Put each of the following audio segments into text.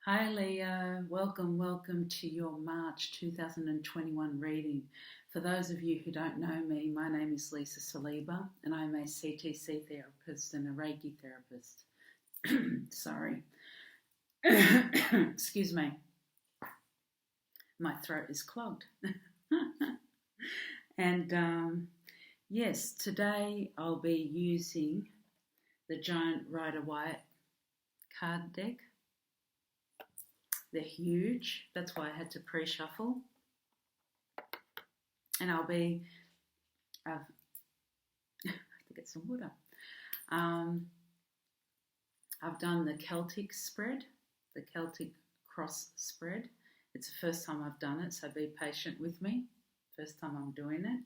Hi Leo, welcome to your March 2021 reading. For those of you who don't know me, my name is Lisa Saliba and I'm a CTC therapist and a Reiki therapist. Sorry. Excuse me. My throat is clogged. And yes, today I'll be using the Giant Rider-Waite card deck. They're huge, that's why I had to pre-shuffle. And I've to get some water. I've done the Celtic spread, the Celtic cross spread. It's the first time I've done it, so be patient with me. First time I'm doing it.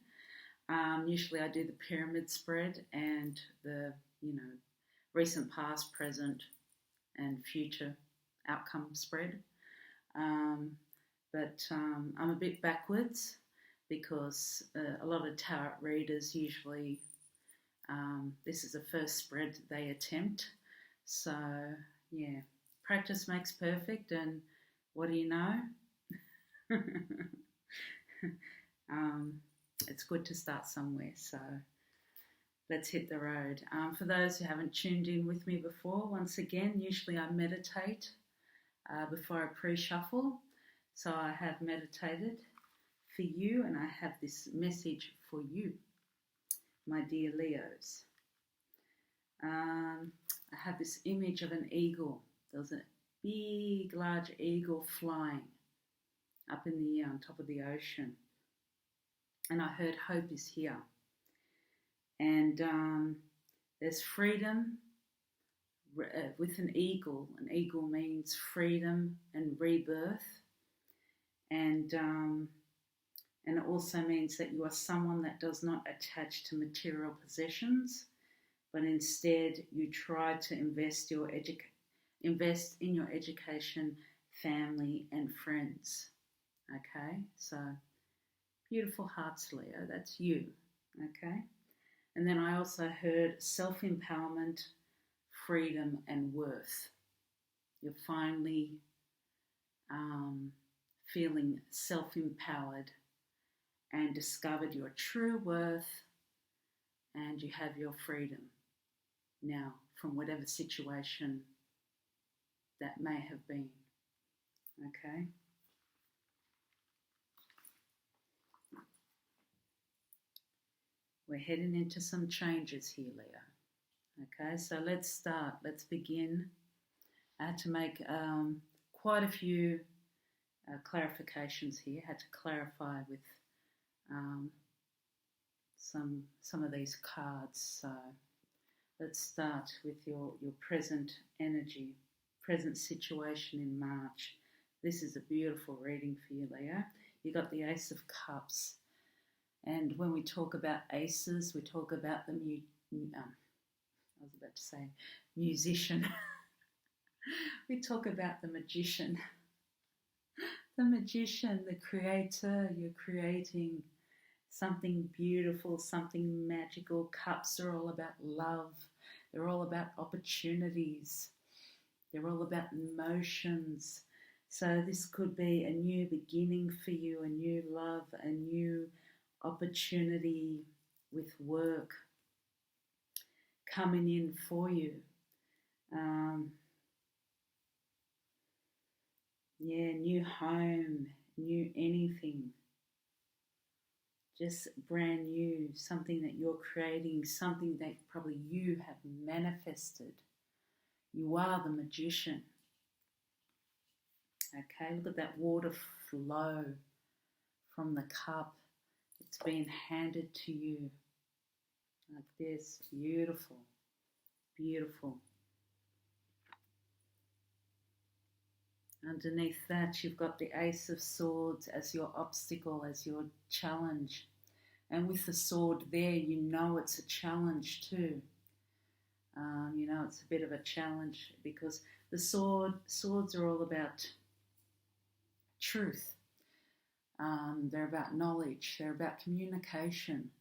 Usually I do the pyramid spread and the, recent, past, present, and future outcome spread. But I'm a bit backwards because a lot of tarot readers usually, this is the first spread they attempt. So, yeah, practice makes perfect, and what do you know? It's good to start somewhere, so let's hit the road. For those who haven't tuned in with me before, once again, usually I meditate before I pre-shuffle. So I have meditated for you, and I have this message for you, my dear Leos. I have this image of an eagle. There's a big, large eagle flying up in the air on top of the ocean. And I heard hope is here. And there's freedom with an eagle. An eagle means freedom and rebirth. And it also means that you are someone that does not attach to material possessions, but instead you try to invest in your education, family, and friends. Okay, so beautiful hearts, Leo. That's you. Okay, and then I also heard self-empowerment, freedom, and worth. You're finally feeling self-empowered and discovered your true worth, and you have your freedom now from whatever situation that may have been. Okay? We're heading into some changes here, Leo. Okay, so let's start. Let's begin. I had to make quite a few clarifications here. I had to clarify with some of these cards. So let's start with your present energy, present situation in March. This is a beautiful reading for you, Leo. You got the Ace of Cups. And when we talk about aces, we talk about the musician. We talk about the magician. The magician, the creator. You're creating something beautiful, something magical. Cups are all about love. They're all about opportunities. They're all about emotions. So this could be a new beginning for you, a new love, a new opportunity with work coming in for you. New home, new anything. Just brand new, something that you're creating, something that probably you have manifested. You are the magician. Okay, look at that water flow from the cup. It's being handed to you like this. Beautiful, beautiful. Underneath that, you've got the Ace of Swords as your obstacle, as your challenge. And with the sword there, you know it's a challenge too. It's a bit of a challenge because the swords are all about truth. They're about knowledge. They're about communication.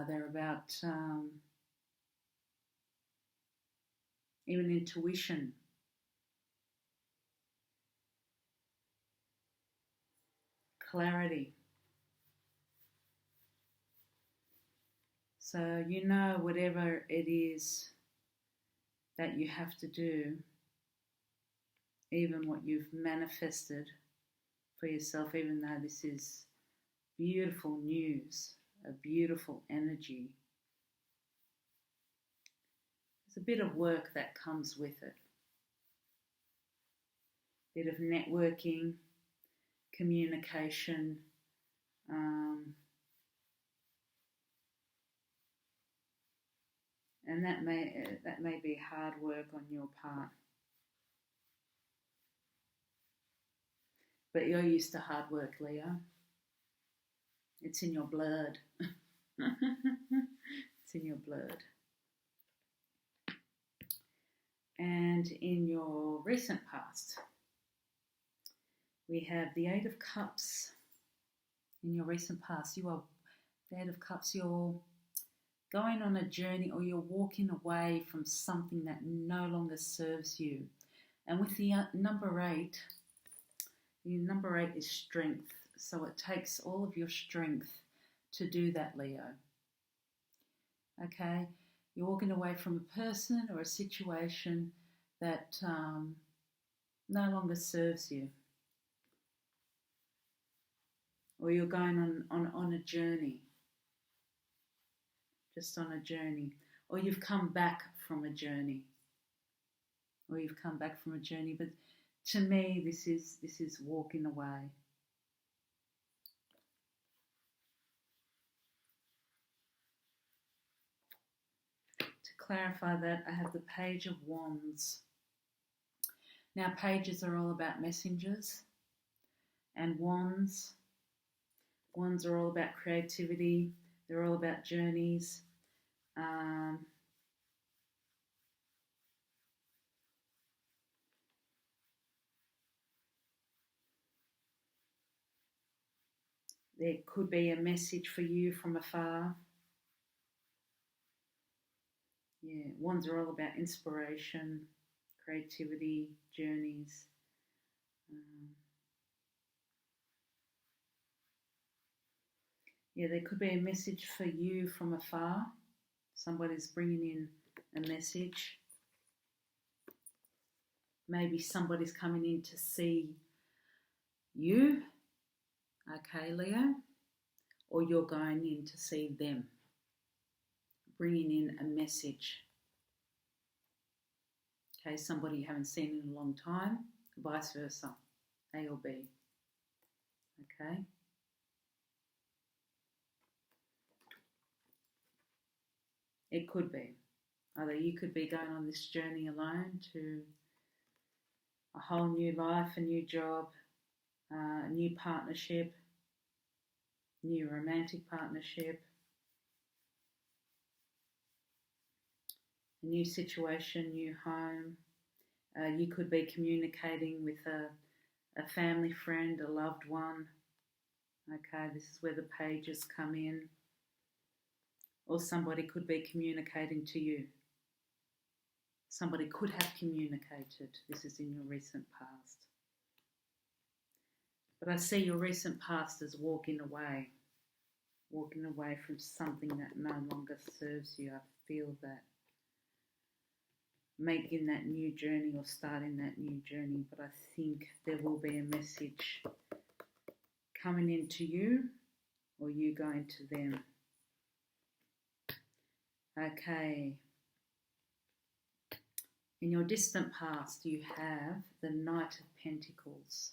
They're about even intuition. clarity. So you know whatever it is that you have to do, even what you've manifested for yourself, even though this is beautiful news, a beautiful energy, there's a bit of work that comes with it. A bit of networking, communication, and that may be hard work on your part. But you're used to hard work, Leo. It's in your blood. It's in your blood. And in your recent past, we have the Eight of Cups. In your recent past, you are the Eight of Cups. You're going on a journey, or you're walking away from something that no longer serves you. And with the number 8, the number 8 is strength. So it takes all of your strength to do that, Leo. Okay? You're walking away from a person or a situation that no longer serves you. Or you're going on a journey. Just on a journey. Or you've come back from a journey. But to me, this is walking away. To clarify that, I have the Page of Wands. Now, pages are all about messengers, and wands are all about creativity. They're all about journeys. There could be a message for you from afar. Yeah, wands are all about inspiration, creativity, journeys. Yeah, there could be a message for you from afar. Somebody's bringing in a message. Maybe somebody's coming in to see you, okay, Leo, or you're going in to see them, bringing in a message. Okay, somebody you haven't seen in a long time, vice versa, A or B, okay. It could be. Either you could be going on this journey alone to a whole new life, a new job, a new partnership, new romantic partnership, a new situation, new home. You could be communicating with a family friend, a loved one. Okay, this is where the pages come in. Or somebody could be communicating to you. Somebody could have communicated. This is in your recent past. But I see your recent past as walking away from something that no longer serves you. I feel that. Making that new journey or starting that new journey. But I think there will be a message coming into you or you going to them. Okay. In your distant past, you have the Knight of Pentacles.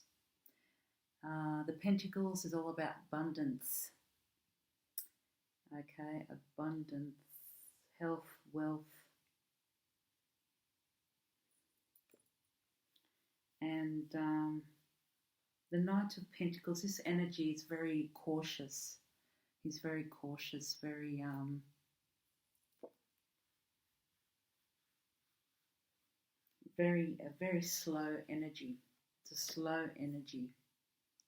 The Pentacles is all about abundance. Okay, abundance, health, wealth. And the Knight of Pentacles, this energy is very cautious. He's very cautious, very very slow energy. It's a slow energy.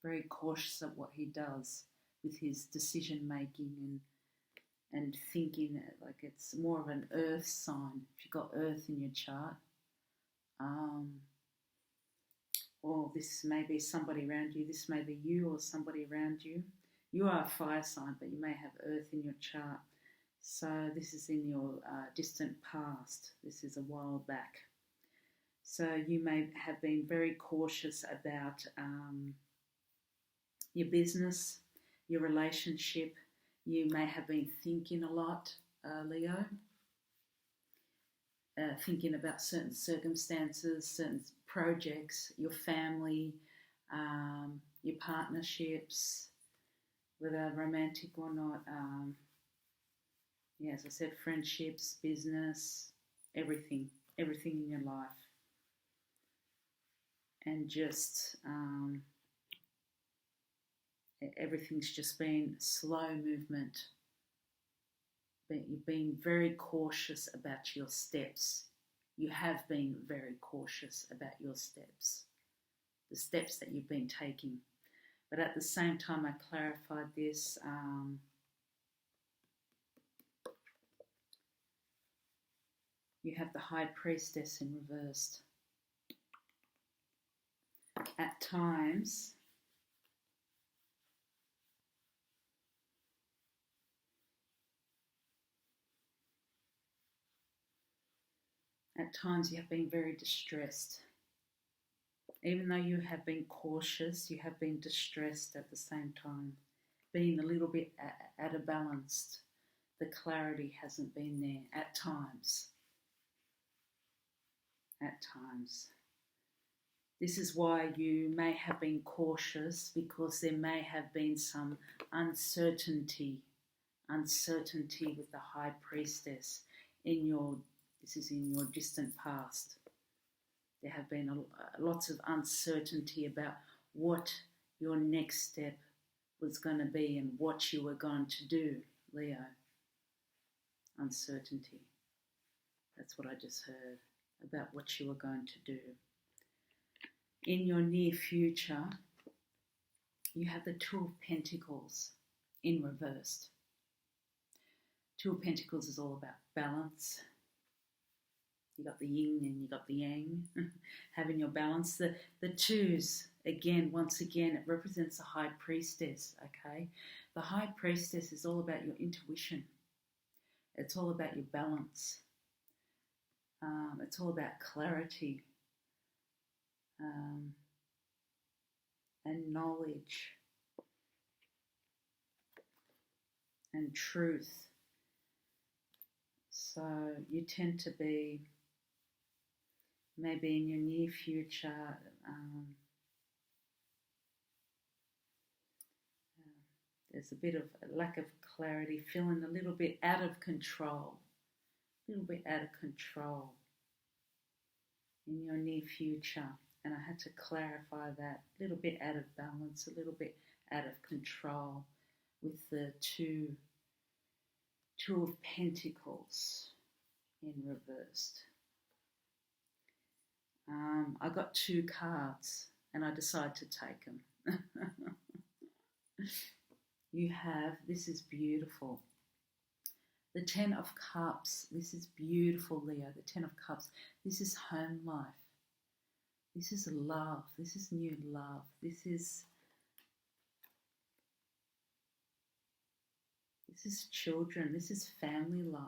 Very cautious of what he does with his decision making and thinking. Like it's more of an earth sign. If you've got earth in your chart, or this may be somebody around you, this may be you or somebody around you. You are a fire sign, but you may have earth in your chart. So this is in your distant past. This is a while back. So you may have been very cautious about your business, your relationship. You may have been thinking a lot, Leo. Thinking about certain circumstances, certain projects, your family, your partnerships, whether romantic or not. Yeah, as I said, friendships, business, everything in your life. And just everything's just been slow movement. But you've been very cautious about your steps. You have been very cautious about your steps, the steps that you've been taking. But at the same time, I clarified this. You have the High Priestess in reversed. At times, you have been very distressed. Even though you have been cautious, you have been distressed at the same time, being a little bit out of balance. The clarity hasn't been there at times. At times. This is why you may have been cautious, because there may have been some uncertainty with the High Priestess this is in your distant past. There have been lots of uncertainty about what your next step was going to be and what you were going to do, Leo. Uncertainty. That's what I just heard, about what you were going to do. In your near future, you have the Two of Pentacles in reversed. Two of Pentacles is all about balance. You got the yin and you got the yang, having your balance. The twos, once again, it represents the High Priestess, okay? The High Priestess is all about your intuition. It's all about your balance. It's all about clarity and knowledge and truth. So you tend to be, maybe in your near future, there's a bit of a lack of clarity, feeling a little bit out of control. In your near future. And I had to clarify that. A little bit out of balance, a little bit out of control with the Two of Pentacles in reversed. I got two cards and I decided to take them. You have, this is beautiful. The Ten of Cups, this is beautiful, Leo. The Ten of Cups, this is home life. This is love. This is new love. This is children. This is family life.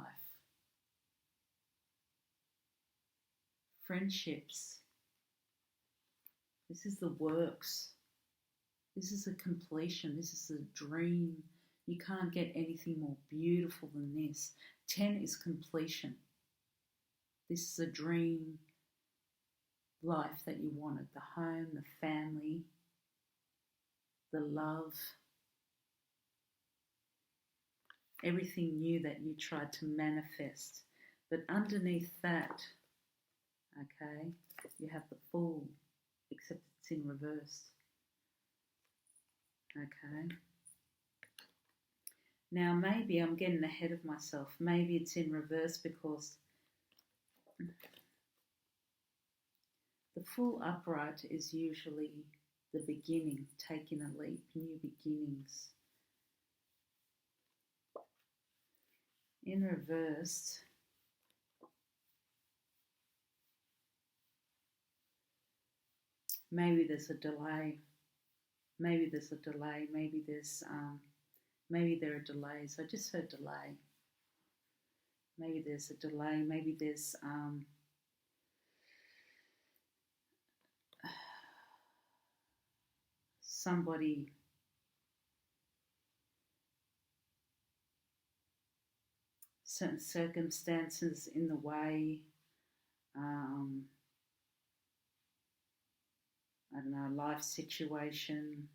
Friendships. This is the works. This is a completion. This is a dream. You can't get anything more beautiful than this. 10 is completion. This is a dream life that you wanted. The home, the family, the love. Everything new that you tried to manifest. But underneath that, okay, you have the Fool, except it's in reverse. Okay. Now maybe I'm getting ahead of myself. Maybe it's in reverse because the Fool upright is usually the beginning, taking a leap, new beginnings. In reverse, maybe there's a delay. Maybe there's a delay. Maybe there are delays. I just heard delay. Maybe there's a delay. Maybe there's somebody certain circumstances in the way. I don't know, life situation.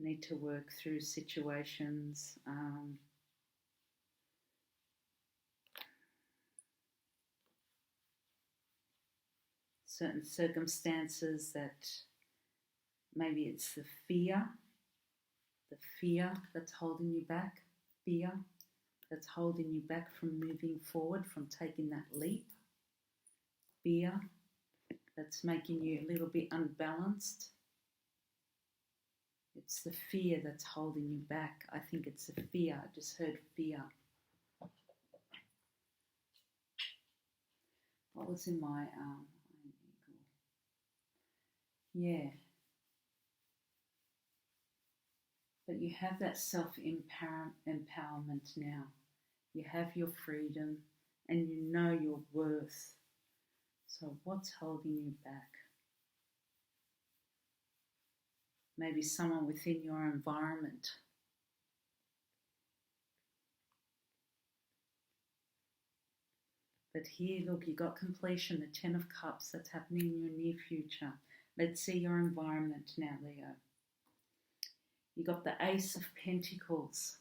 Need to work through situations. Certain circumstances that maybe it's the fear that's holding you back, fear that's holding you back from moving forward, from taking that leap, fear that's making you a little bit unbalanced. It's the fear that's holding you back. I think it's the fear. I just heard fear. What was in my yeah. But you have that self-empowerment now. You have your freedom and you know your worth. So what's holding you back? Maybe someone within your environment. But here, look, you got completion, the 10 of Cups, that's happening in your near future. Let's see your environment now, Leo. You got the Ace of Pentacles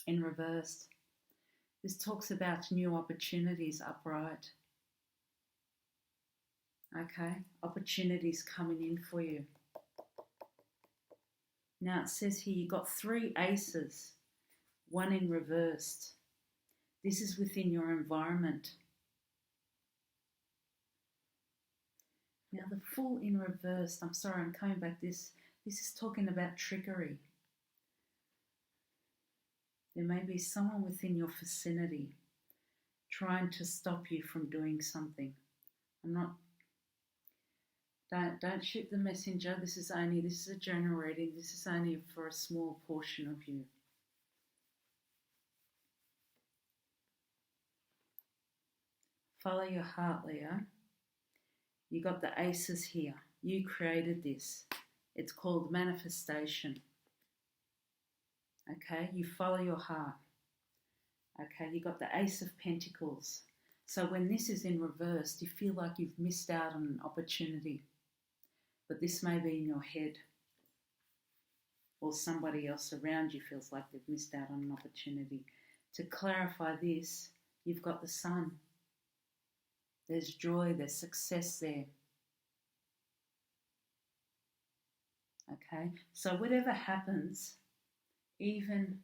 in reverse. This talks about new opportunities upright. Okay, opportunities coming in for you. Now it says here you got 3 aces, 1 in reversed. This is within your environment. Now the Fool in reverse, I'm sorry, I'm coming back. This is talking about trickery. There may be someone within your vicinity trying to stop you from doing something. Don't shoot the messenger. This is a general reading. This is only for a small portion of you. Follow your heart, Leo. You got the aces here. You created this. It's called manifestation. Okay, you follow your heart. Okay, you got the Ace of Pentacles. So when this is in reverse, you feel like you've missed out on an opportunity. But this may be in your head. Or somebody else around you feels like they've missed out on an opportunity. To clarify this, you've got the Sun. There's joy, there's success there. Okay, so whatever happens, even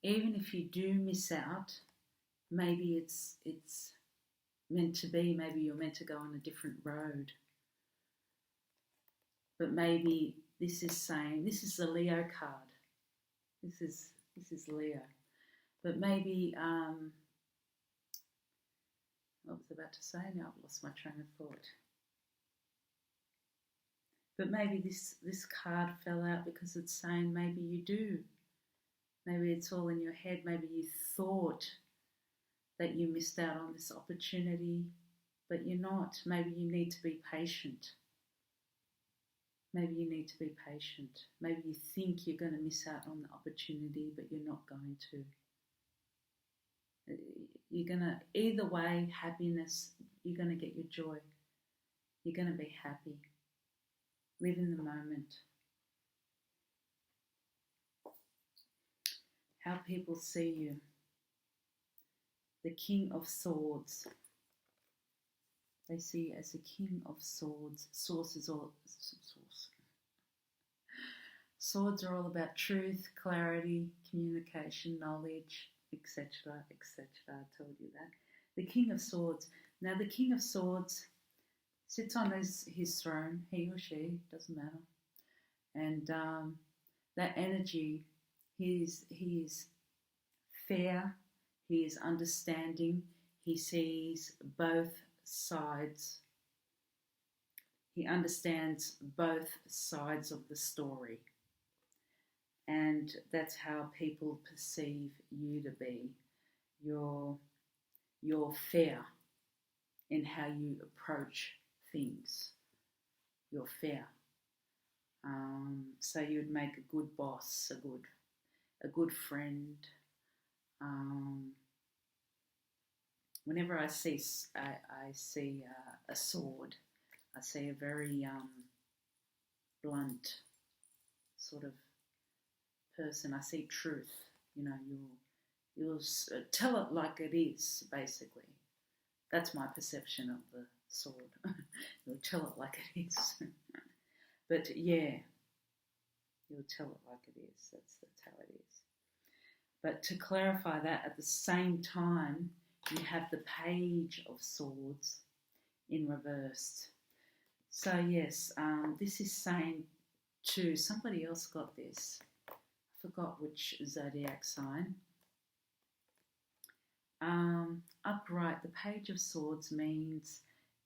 if you do miss out, maybe it's meant to be, maybe you're meant to go on a different road. But maybe this is saying, this is the Leo card. This is Leo. But maybe, what was I about to say? Now I've lost my train of thought. But maybe this card fell out because it's saying maybe you do. Maybe it's all in your head. Maybe you thought that you missed out on this opportunity, but you're not. Maybe you need to be patient. Maybe you need to be patient. Maybe you think you're going to miss out on the opportunity, but you're not going to. You're going to, either way, happiness, you're going to get your joy. You're going to be happy. Live in the moment. How people see you. The King of Swords. They see you as the King of Swords. Swords are all about truth, clarity, communication, knowledge, etc., etc. I told you that. The King of Swords. Now the King of Swords sits on his throne, he or she, doesn't matter. And that energy, he is fair, he is understanding, He sees both sides. He understands both sides of the story. And that's how people perceive you to be. You're fair in how you approach things. You're fair. So you'd make a good boss, a good friend. Whenever I see a sword, I see a very blunt sort of person. I see truth. You know, you'll tell it like it is. Basically, that's my perception of the sword. You'll tell it like it is. But yeah, you'll tell it like it is. That's how it is. But to clarify that, at the same time, you have the Page of Swords in reversed. So yes, this is saying to somebody else got this. I forgot which zodiac sign. Upright, the Page of Swords means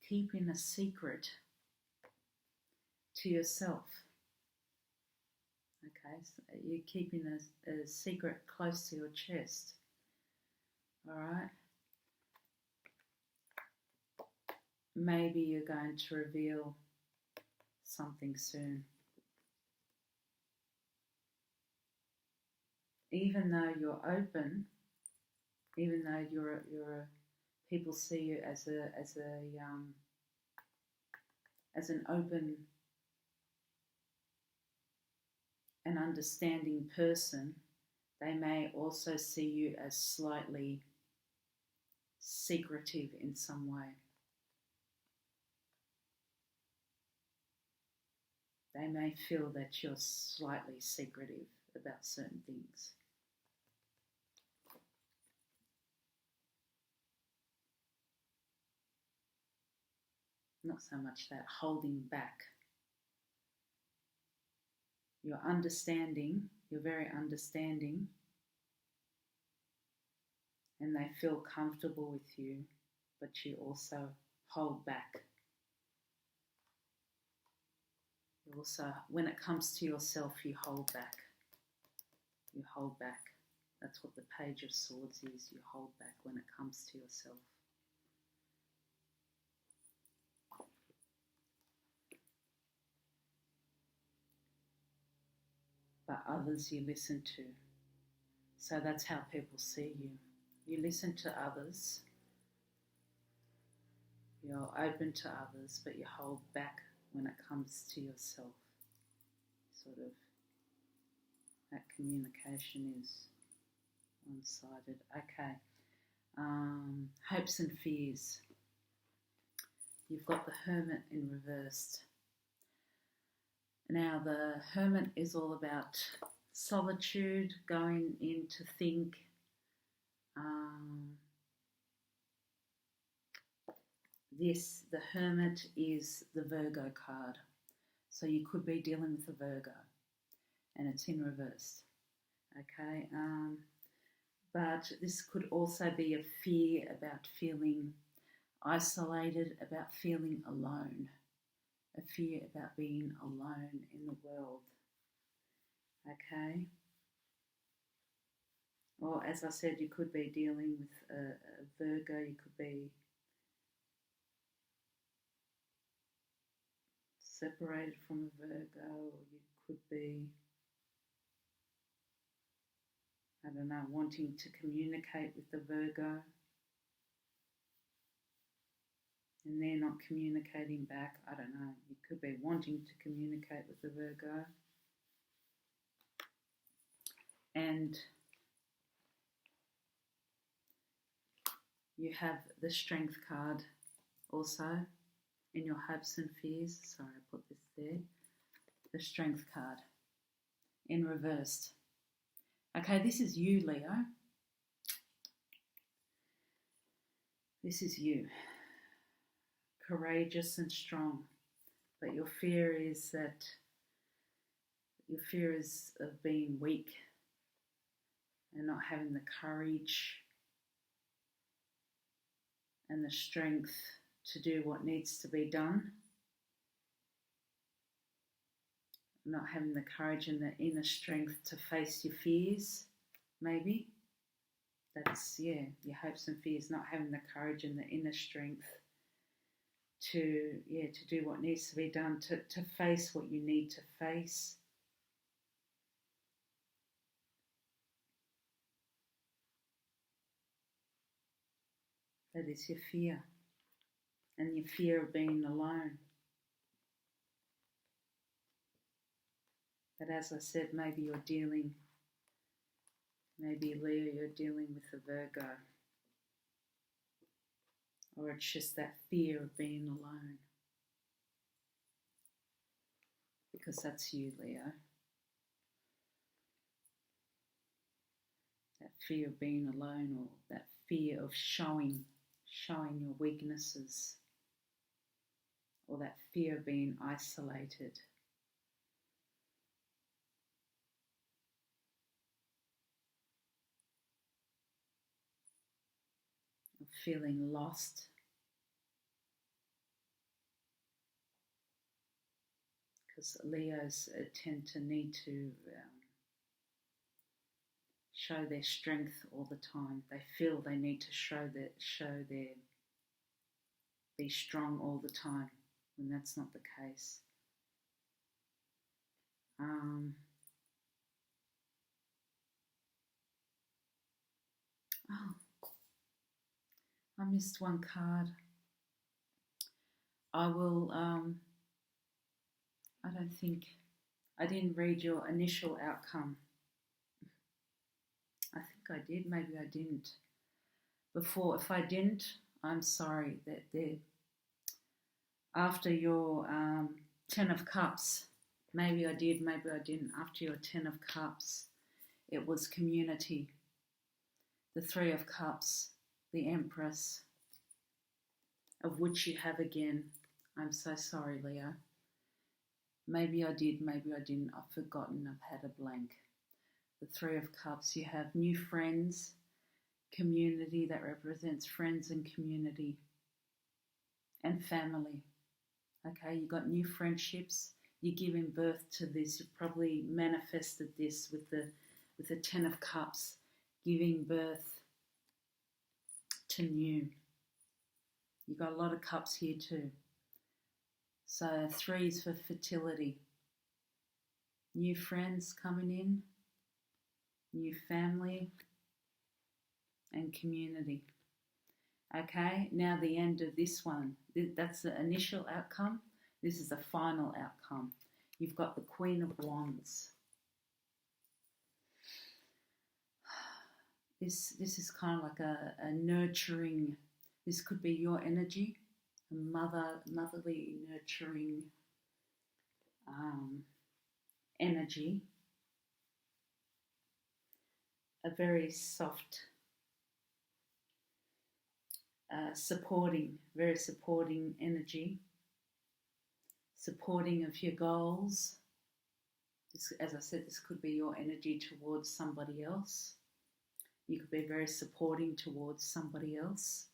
keeping a secret to yourself. Okay, so you're keeping a secret close to your chest. All right. Maybe you're going to reveal something soon. Even though you're open, even though people see you as an open and understanding person, they may also see you as slightly secretive in some way. They may feel that you're slightly secretive about certain things. Not so much that holding back. You're understanding, you're very understanding, and they feel comfortable with you, but you also hold back. You also, when it comes to yourself, you hold back. You hold back. That's what the Page of Swords is. You hold back when it comes to yourself. But others you listen to. So that's how people see you. You listen to others. You're open to others, but you hold back when it comes to yourself. Sort of that communication is one-sided. Okay. Hopes and fears. You've got the Hermit in reversed. Now the Hermit is all about solitude, going in to think. The Hermit is the Virgo card. So you could be dealing with a Virgo and it's in reverse. Okay, but this could also be a fear about feeling isolated, about feeling alone, a fear about being alone in the world. Okay, or as I said, you could be dealing with a Virgo, you could be separated from a Virgo, or you could be, I don't know, wanting to communicate with the Virgo and they're not communicating back. I don't know. You could be wanting to communicate with the Virgo. And you have the Strength card also in your hopes and fears. Sorry, I put this there. The Strength card in reversed. Okay, this is you, Leo. This is you. Courageous and strong. But your fear is of being weak and not having the courage and the strength to do what needs to be done. Not having the courage and the inner strength to face your fears, maybe. That's, yeah, your hopes and fears, not having the courage and the inner strength to do what needs to be done, to face what you need to face. That is your fear, and your fear of being alone. But as I said, maybe Leo, you're dealing with a Virgo. Or it's just that fear of being alone. Because that's you, Leo. That fear of being alone, or that fear of showing your weaknesses, or that fear of being isolated. Or feeling lost. Because Leos tend to need to show their strength all the time. They feel they need to be strong all the time, when that's not the case. I missed one card. I didn't read your initial outcome. I think I did, maybe I didn't. Before, if I didn't, I'm sorry. After your 10 of Cups, maybe I did, maybe I didn't. After your 10 of Cups, it was community. The 3 of Cups, the Empress, of which you have again. I'm so sorry, Leo. Maybe I did, maybe I didn't. I've forgotten, I've had a blank. The 3 of Cups, you have new friends, community, that represents friends and community, and family. Okay, you got new friendships. You're giving birth to this. You probably manifested this with the 10 of Cups, giving birth to new. You got a lot of cups here too. So 3 is for fertility. New friends coming in, new family, and community. Okay, now the end of this one. That's the initial outcome. This is the final outcome. You've got the Queen of Wands. This is kind of like a nurturing. This could be your energy, a motherly nurturing energy. A very soft, very supporting energy. Supporting of your goals. This, as I said, this could be your energy towards somebody else. You could be very supporting towards somebody else,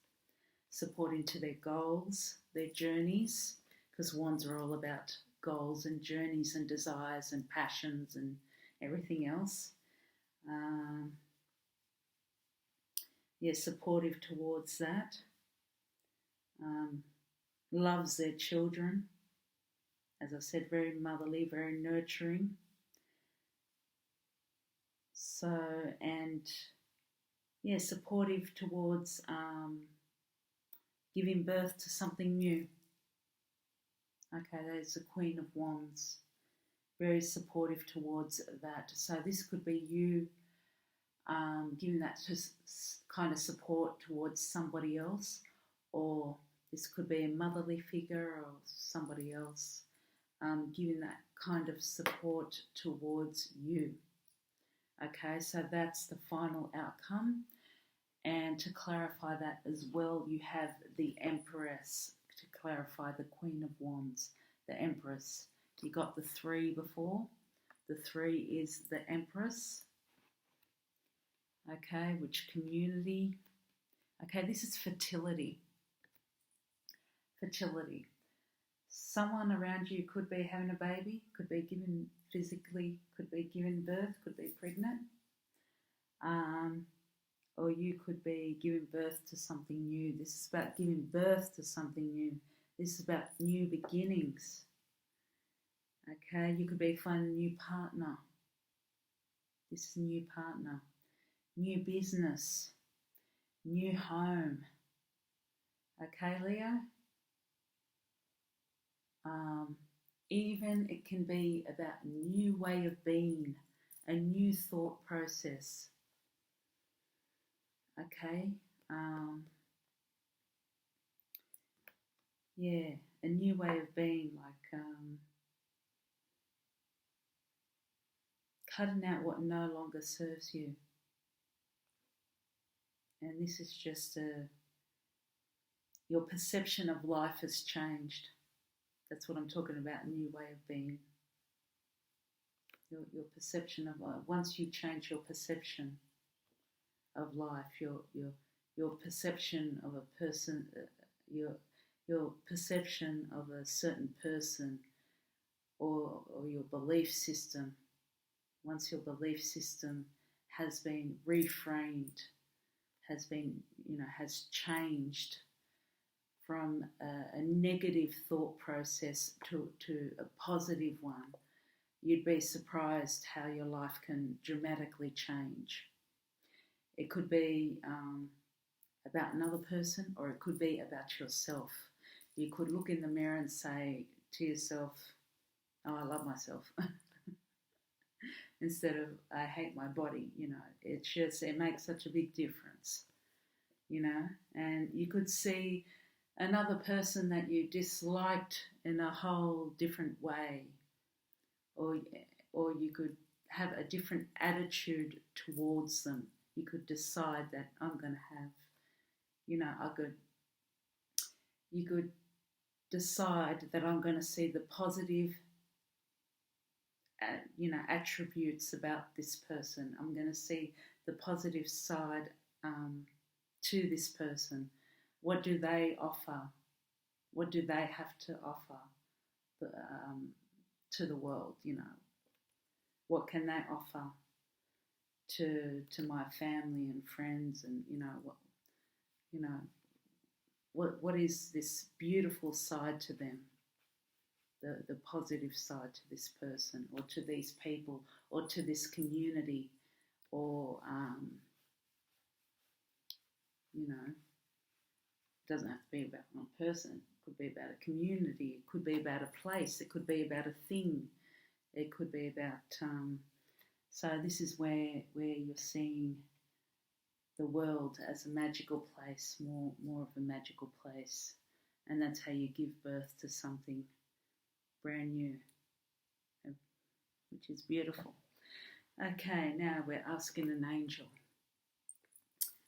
supporting to their goals, their journeys, because wands are all about goals and journeys and desires and passions and everything else. Supportive towards that. Loves their children. As I said, very motherly, very nurturing. So, and supportive towards giving birth to something new. Okay, there's the Queen of Wands. Very supportive towards that. So this could be you giving that kind of support towards somebody else, or this could be a motherly figure or somebody else giving that kind of support towards you. Okay, so that's the final outcome. And to clarify that as well, you have the Empress. To clarify, the Queen of Wands, the Empress. You got the 3 before. The 3 is the Empress. Okay, which community? Okay, this is fertility. fertility. Someone around you could be having a baby, could be given physically, could be giving birth, could be pregnant, or you could be giving birth to something new. This is about giving birth to something new. This is about new beginnings. Okay, you could be finding a new partner. This is a new partner, new business, new home. Okay, Leo? Even it can be about a new way of being, a new thought process. Okay? Yeah, a new way of being, like cutting out what no longer serves you. And this is just your perception of life has changed. That's what I'm talking about, a new way of being. Your perception of life. Once you change your perception of life, your perception of a person, your perception of a certain person, or your belief system. Once your belief system has been reframed, has changed from a negative thought process to a positive one, you'd be surprised how your life can dramatically change. It could be about another person, or it could be about yourself. You could look in the mirror and say to yourself, oh, I love myself. Instead of, I hate my body, it makes such a big difference, and you could see another person that you disliked in a whole different way, or you could have a different attitude towards them. You could decide that I'm going to have, you could decide that I'm going to see the positive, attributes about this person. I'm going to see the positive side to this person. What do they offer? What do they have to offer to the world? What can they offer to my family and friends? And what is this beautiful side to them? The positive side to this person, or to these people, or to this community, or it doesn't have to be about one person. It could be about a community. It could be about a place. It could be about a thing. It could be about. So this is where you're seeing the world as a magical place, more of a magical place, and that's how you give birth to something brand new, which is beautiful. Okay, now we're asking an angel.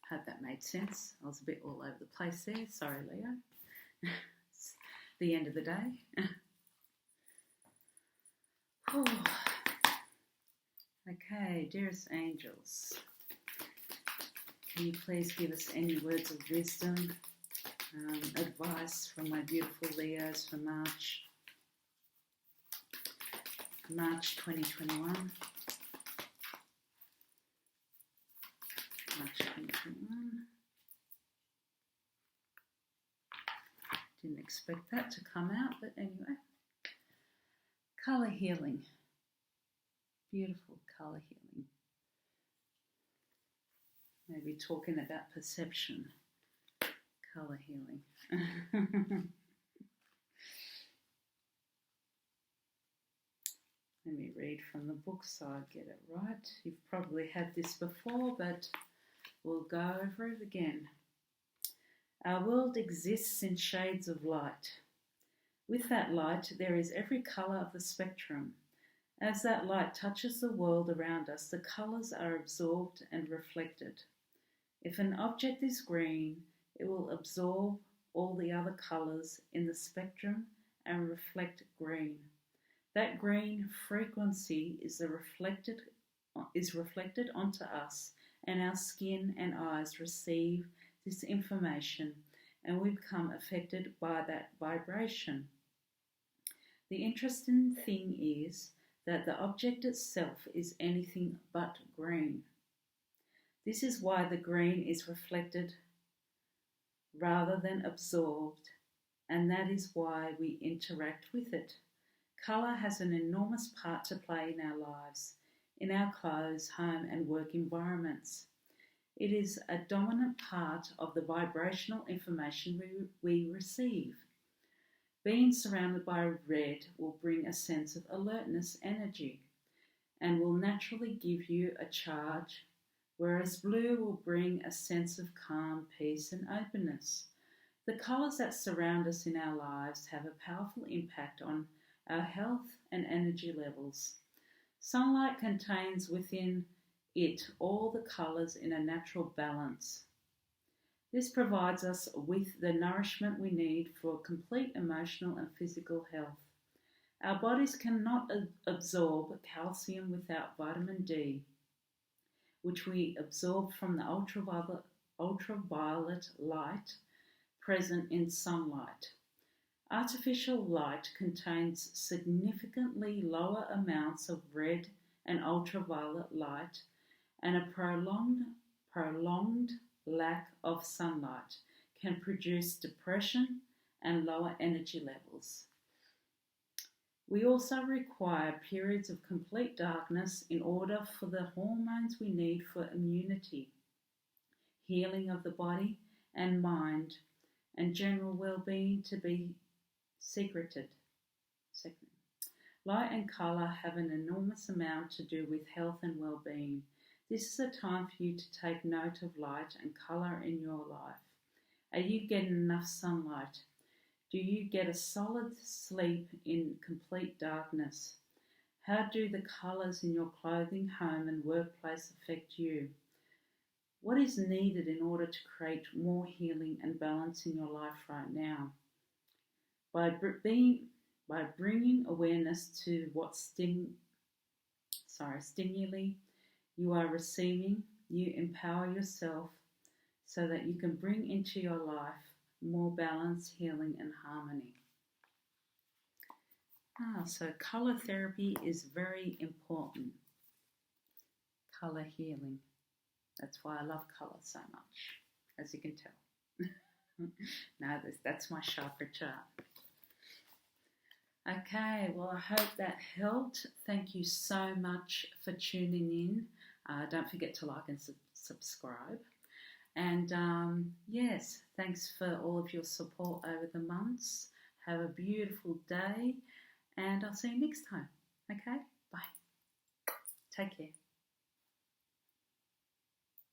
Hope that made sense. I was a bit all over the place there. Sorry, Leo. It's the end of the day. Okay, dearest angels, can you please give us any words of wisdom, advice from my beautiful Leos for March 2021. March 2021. Didn't expect that to come out, but anyway. Colour healing. Beautiful colour healing. Maybe talking about perception. Colour healing. Let me read from the book so I get it right. You've probably had this before, but we'll go over it again. Our world exists in shades of light. With that light, there is every colour of the spectrum. As that light touches the world around us, the colours are absorbed and reflected. If an object is green, it will absorb all the other colours in the spectrum and reflect green. That green frequency is reflected onto us, and our skin and eyes receive this information and we become affected by that vibration. The interesting thing is that the object itself is anything but green. This is why the green is reflected rather than absorbed, and that is why we interact with it. Colour has an enormous part to play in our lives, in our clothes, home and work environments. It is a dominant part of the vibrational information we receive. Being surrounded by red will bring a sense of alertness energy and will naturally give you a charge, whereas blue will bring a sense of calm, peace and openness. The colours that surround us in our lives have a powerful impact on our health and energy levels. Sunlight contains within it all the colours in a natural balance. This provides us with the nourishment we need for complete emotional and physical health. Our bodies cannot absorb calcium without vitamin D, which we absorb from the ultraviolet light present in sunlight. Artificial light contains significantly lower amounts of red and ultraviolet light, and a prolonged lack of sunlight can produce depression and lower energy levels. We also require periods of complete darkness in order for the hormones we need for immunity, healing of the body and mind, and general well-being to be secreted. Light and colour have an enormous amount to do with health and well-being. This is a time for you to take note of light and colour in your life. Are you getting enough sunlight? Do you get a solid sleep in complete darkness? How do the colours in your clothing, home and workplace affect you? What is needed in order to create more healing and balance in your life right now? By bringing awareness to what stimuli you are receiving, you empower yourself so that you can bring into your life more balance, healing and harmony. So colour therapy is very important. Colour healing. That's why I love colour so much, as you can tell. No, that's my chakra chart. Okay, well, I hope that helped. Thank you so much for tuning in. Don't forget to like and subscribe. And yes, thanks for all of your support over the months. Have a beautiful day, and I'll see you next time. Okay, bye. Take care.